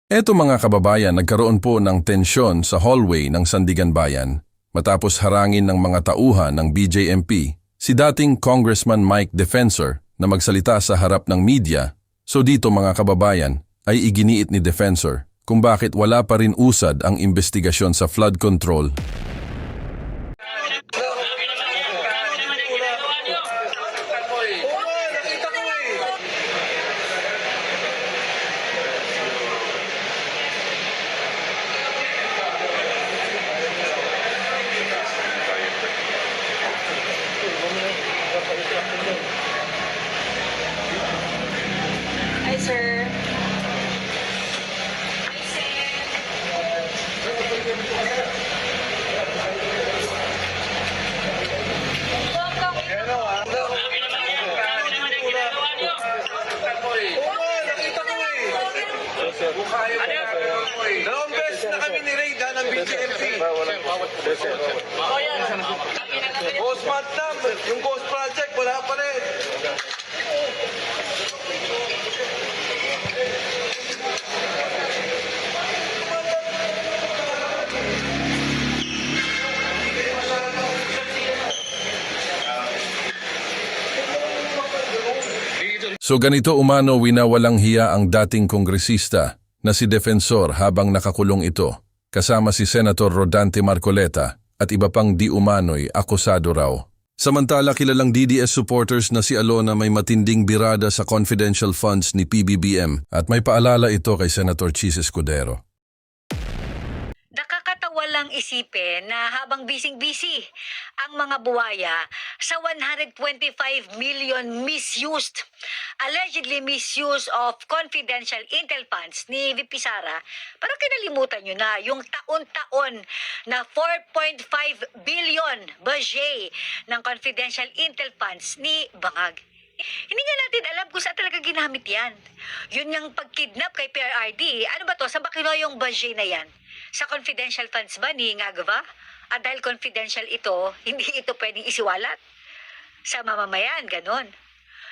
Eto mga kababayan, nagkaroon po ng tensyon sa hallway ng Sandigan Bayan matapos harangin ng mga tauhan ng BJMP si dating Congressman Mike Defensor na magsalita sa harap ng media. So dito mga kababayan ay iginiit ni Defensor kung bakit wala pa rin usad ang investigasyon sa flood control. Hi, sir. Dalawang beses na kami ni-raid ng BGMP. Ghost Magnum, yung Ghost Project, wala pa rin. So ganito umano winawalang hiya ang dating kongresista na si Defensor habang nakakulong ito, kasama si Senator Rodante Marcoleta at iba pang di umano'y akusado raw. Samantala kilalang DDS supporters na si Alona may matinding birada sa confidential funds ni PBBM at may paalala ito kay Senator Chis Escudero. Nakakatawa lang isipin na habang bising-busy ang mga buwaya sa 125 million allegedly misuse of confidential intel funds ni VP Sara, parang kinalimutan nyo na yung taon-taon na 4.5 billion budget ng confidential intel funds ni Bangag. Hindi nga natin alam kung saan talaga ginamit yan. Yun yung pagkidnap kay PRRD. Ano ba to? Saan ba kinuha yung budget na yan? Sa confidential funds ba ni Ngagva? At dahil confidential ito, hindi ito pwedeng isiwalat sa mamamayan, ganon.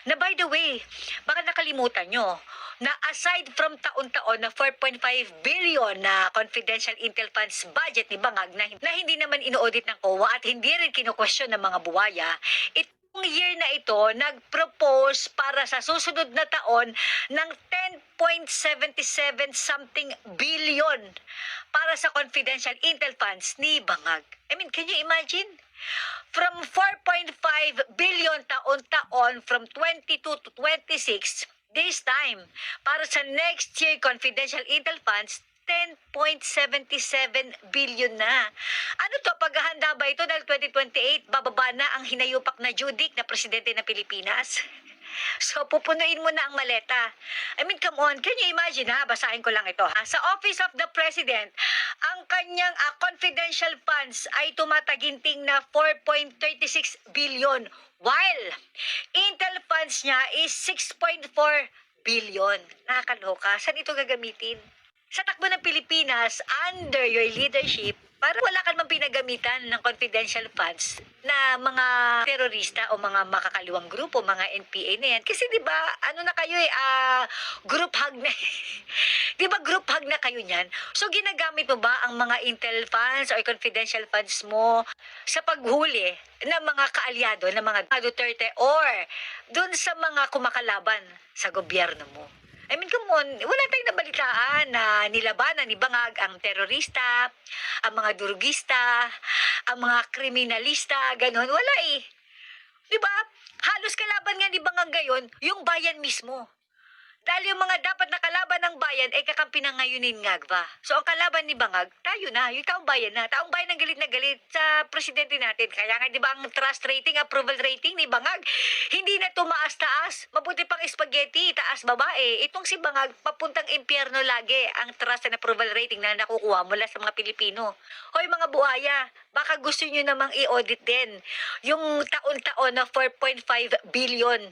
Na by the way, baka nakalimutan nyo, na aside from taon-taon na 4.5 billion na confidential intel funds budget ni Bangag na hindi naman ino-audit ng COA at hindi rin kino-question ng mga buwaya, itong year na ito nag-propose para sa susunod na taon ng 10.77 something billion para sa confidential intel funds ni Bangag. I mean, can you imagine? From 4.5 billion taon-taon from 22 to 26, this time, para sa next year confidential intel funds, 10.77 billion na. Ano to, paghahanda ba ito dahil 2028, bababa na ang hinayupak na Judic na presidente ng Pilipinas? So, pupunuin mo na ang maleta. I mean, come on, can you imagine ha? Basahin ko lang ito ha. Sa Office of the President, ang kanyang confidential funds ay tumataginting na 4.36 billion while intel funds niya is 6.4 billion. Nakakaloka. Saan ito gagamitin? Sa takbo ng Pilipinas, under your leadership, para wala ka naman pinagamitan ng confidential funds na mga terorista o mga makakaliwang grupo, mga NPA na yan. Kasi di ba ano na kayo group hug na di ba group hug na kayo niyan? So ginagamit mo ba ang mga intel funds or confidential funds mo sa paghuli ng mga kaalyado, ng mga Duterte or dun sa mga kumakalaban sa gobyerno mo? I mean, come on, wala tayong nabalitaan na nilabanan ni Bangag ang terorista, ang mga durugista, ang mga kriminalista, ganon. Wala eh. Di ba? Halos kalaban nga ni Bangag ngayon, yung bayan mismo. Dahil yung mga dapat nakalaban ng bayan ay kakampi ng ngayunin Ngagva. So ang kalaban ni Bangag, tayo na, yung taong bayan na. Taong bayan ang galit na galit sa presidente natin. Kaya nga di ba ang trust rating, approval rating ni Bangag, hindi na tumaas-taas. Mabuti pang spaghetti, taas-babae. Itong si Bangag, papuntang impyerno lagi ang trust and approval rating na nakukuha mula sa mga Pilipino. Hoy mga buhaya, baka gusto nyo namang i-audit din yung taon-taon na 4.5 billion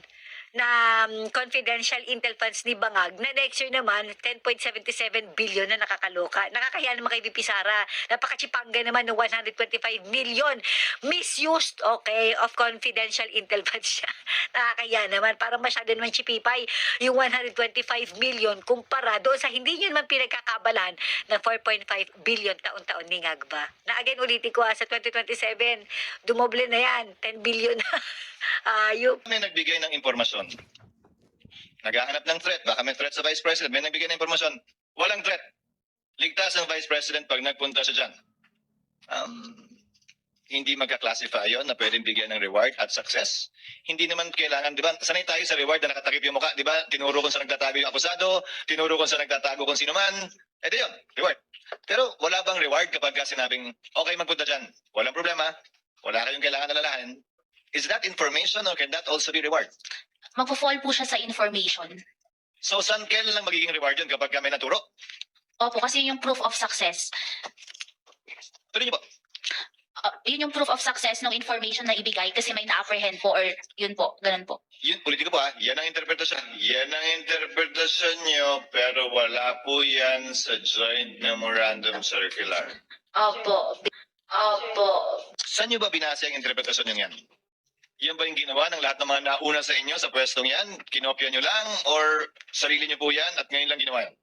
na confidential intel funds ni Bangag na next year naman 10.77 billion na nakakaloka. Nakakahiya naman kay VP Sara. Napakachipanga naman ng 125 million misused, okay, of confidential intel funds siya. Nakakahiya naman. Parang masyado naman chipipay yung 125 million kumpara doon sa hindi nyo naman pinagkakabalan ng 4.5 billion taon-taon ni Ngagba. Na again, ulitin ko sa 2027, dumoble na yan. 10 billion na. Ayup. May nagbigay ng impormasyon. Naghahanap ng threat. Baka may threat sa Vice President. May nagbigay ng impormasyon. Walang threat. Ligtas ang Vice President pag nagpunta siya dyan. Hindi magka-classify yun na pwedeng bigyan ng reward at success. Hindi naman kailangan, di ba? Sanay tayo sa reward na nakatakip yung mukha, di ba? Tinuro kung saan nagtatago yung akusado, tinuro kung saan nagtatago kung sino man. Di yun, reward. Pero wala bang reward kapag sinabing, okay, magpunta dyan. Walang problema. Wala kayong kailangan alalahan. Is that information or can that also be reward? Magpo-fall po siya sa information. So, saan kailan lang magiging reward yun kapag may naturo? Opo, kasi yung proof of success. Tuloy niyo po. Yun yung proof of success ng information na ibigay kasi may na-apprehend po or yun po, ganun po. Yun, politiko po Yan ang interpretasyon. Yan ang interpretasyon nyo, pero wala po yan sa Joint Memorandum Circular. Opo. Opo. Saan nyo ba binasa ang interpretasyon nyo yan? Yan ba yung ginawa ng lahat ng mga nauna sa inyo sa pwestong yan? Kinopya nyo lang or sarili nyo po yan at ngayon lang ginawa yan?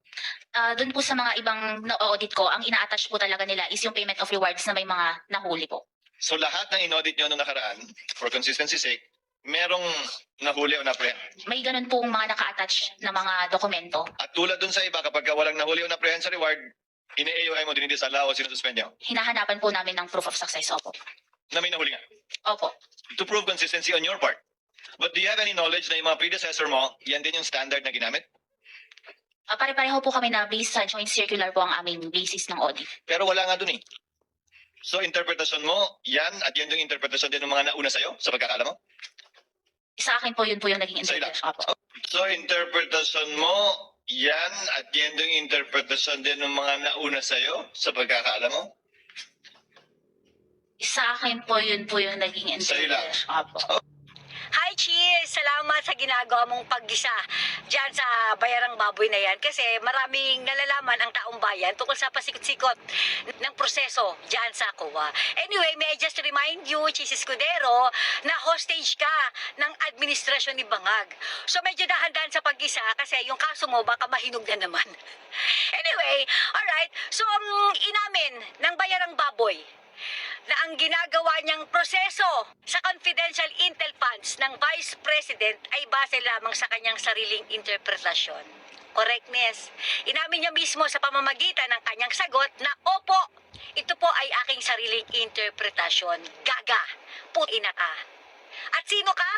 Doon po sa mga ibang na-audit ko, ang ina-attach po talaga nila is yung payment of rewards na may mga nahuli po. So lahat ng in-audit nyo nung nakaraan, for consistency's sake, merong nahuli o na-apprehend. May ganun pong mga naka-attach na mga dokumento. At tulad dun sa iba, kapag walang nahuli o na-apprehend sa reward, ine-AOI mo, dinidisala o sinususpend nyo, Hinahanapan po namin ng proof of success. Opo. na may nahuli nga. Opo. To prove consistency on your part. But do you have any knowledge na yung mga predecessor mo, yan din yung standard na ginamit? Pare-pareho po kami na based sa joint circular po ang aming basis ng audit. Pero wala nga dun eh. So interpretasyon mo, yan at yan yung interpretasyon din ng mga nauna sa'yo sa pagkakaalam mo? Sa akin po yun po yung naging Sa ilan? interpretation. Opo. So interpretasyon mo, yan at yan yung interpretasyon din ng mga nauna sa'yo sa pagkakaalam mo? Sa akin po yun po yung naging Sa'yo lang? interpretation. Opo. Hi, Cheers! Salamat sa ginagawa mong paggisa dyan sa Bayarang Baboy na yan kasi maraming nalalaman ang taong bayan tungkol sa pasikot-sikot ng proseso dyan sa COA. Anyway, may I just remind you, Cheese Escudero, na hostage ka ng administrasyon ni Bangag. So medyo dahan-dahan sa paggisa kasi yung kaso mo baka mahinog na naman. Anyway, alright. So, inamin ng Bayarang Baboy na ang ginagawa niyang proseso sa confidential intel funds ng Vice President ay base lamang sa kanyang sariling interpretasyon. Correctness. Inamin niya mismo sa pamamagitan ng kanyang sagot na opo, ito po ay aking sariling interpretasyon. Gaga. Putina ka. At sino ka?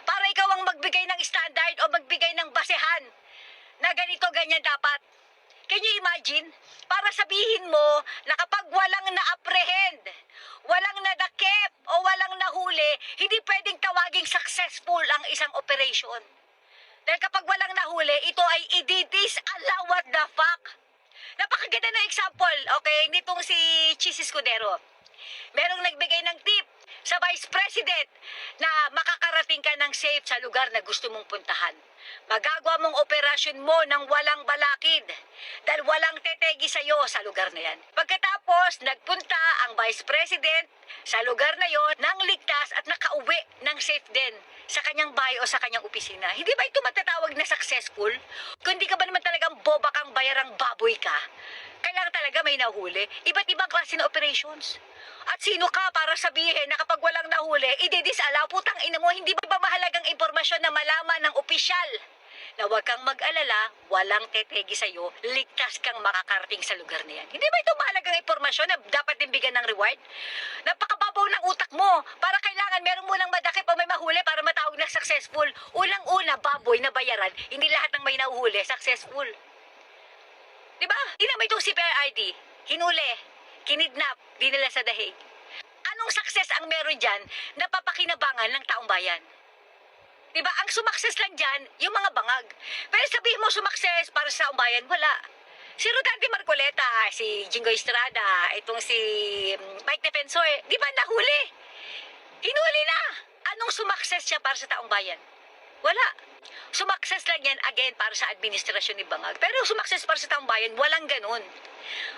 Para ikaw ang magbigay ng standard o magbigay ng basehan na ganito, ganyan dapat. Can you imagine? Para sabihin mo na kapag walang na-apprehend, walang nadakip o walang nahuli, hindi pwedeng tawaging successful ang isang operation. Dahil kapag walang nahuli, ito ay i-disallow. What the fuck? Napakaganda na example, okay, nitong si Cheese Escudero. Merong nagbigay ng tip sa Vice President na makakarating ka ng safe sa lugar na gusto mong puntahan. Magagawa mong operasyon mo ng walang balakid dahil walang tetegi sa'yo sa lugar na yan. Pagkatapos, nagpunta ang Vice President sa lugar na yon nang ligtas at nakauwi ng safe din sa kanyang bahay o sa kanyang opisina. Hindi ba ito matatawag na successful? Kung di ka ba naman talagang boba kang bayarang baboy ka, kailangan talaga may nahuli. Iba't ibang klase na operations. At sino ka para sabihin na kapag walang nahuli, i-disallow? Putang ina mo, hindi ba mahalagang impormasyon na malaman ng opisyal na huwag kang mag-alala, walang tetegi sa'yo, ligtas kang makakarating sa lugar na yan. Hindi ba ito mahalagang impormasyon na dapat din bigyan ng reward? Napakababaw ng utak mo. Para kailangan meron munang madakip o may mahuli para matawag na successful. Unang-una, baboy na bayaran. Hindi lahat ng may nahuhuli, successful. Diba? Tingnan mo itong CPRD. Hinuli, kinidnap, dinala sa dahig. Anong success ang meron dyan na papakinabangan ng taong bayan? Diba? Ang sumakses lang dyan, yung mga bangag. Pero sabihin mo sumakses para sa taong bayan, wala. Si Rodante Marcoleta, si Jingo Estrada, itong si Mike Defensor, di ba nahuli? Hinuli na! Anong sumakses siya para sa taong bayan? Wala. Sumakses lang yan again para sa administrasyon ni Bangag. Pero sumakses para sa taong bayan, walang ganun.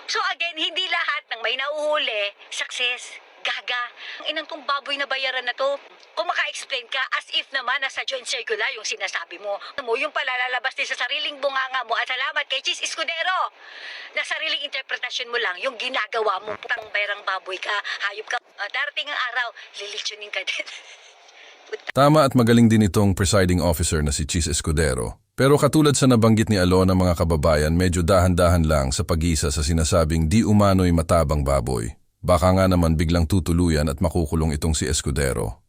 So again, hindi lahat ng may nauhuli, success. Gaga. Ang inang tong baboy na bayaran na to. Kung maka-explain ka, as if naman nasa joint circular yung sinasabi mo. Yung palalalabas din sa sariling bunganga mo at salamat kay Cheese Escudero. Na sariling interpretasyon mo lang yung ginagawa mo. Putang bayarang baboy ka, hayop ka. Darating ang araw, lilitsunin ka din. Tama at magaling din itong presiding officer na si Cheese Escudero. Pero katulad sa nabanggit ni Alon ng mga kababayan, medyo dahan-dahan lang sa pag-isa sa sinasabing di umano'y matabang baboy. Baka nga naman biglang tutuluyan at makukulong itong si Escudero.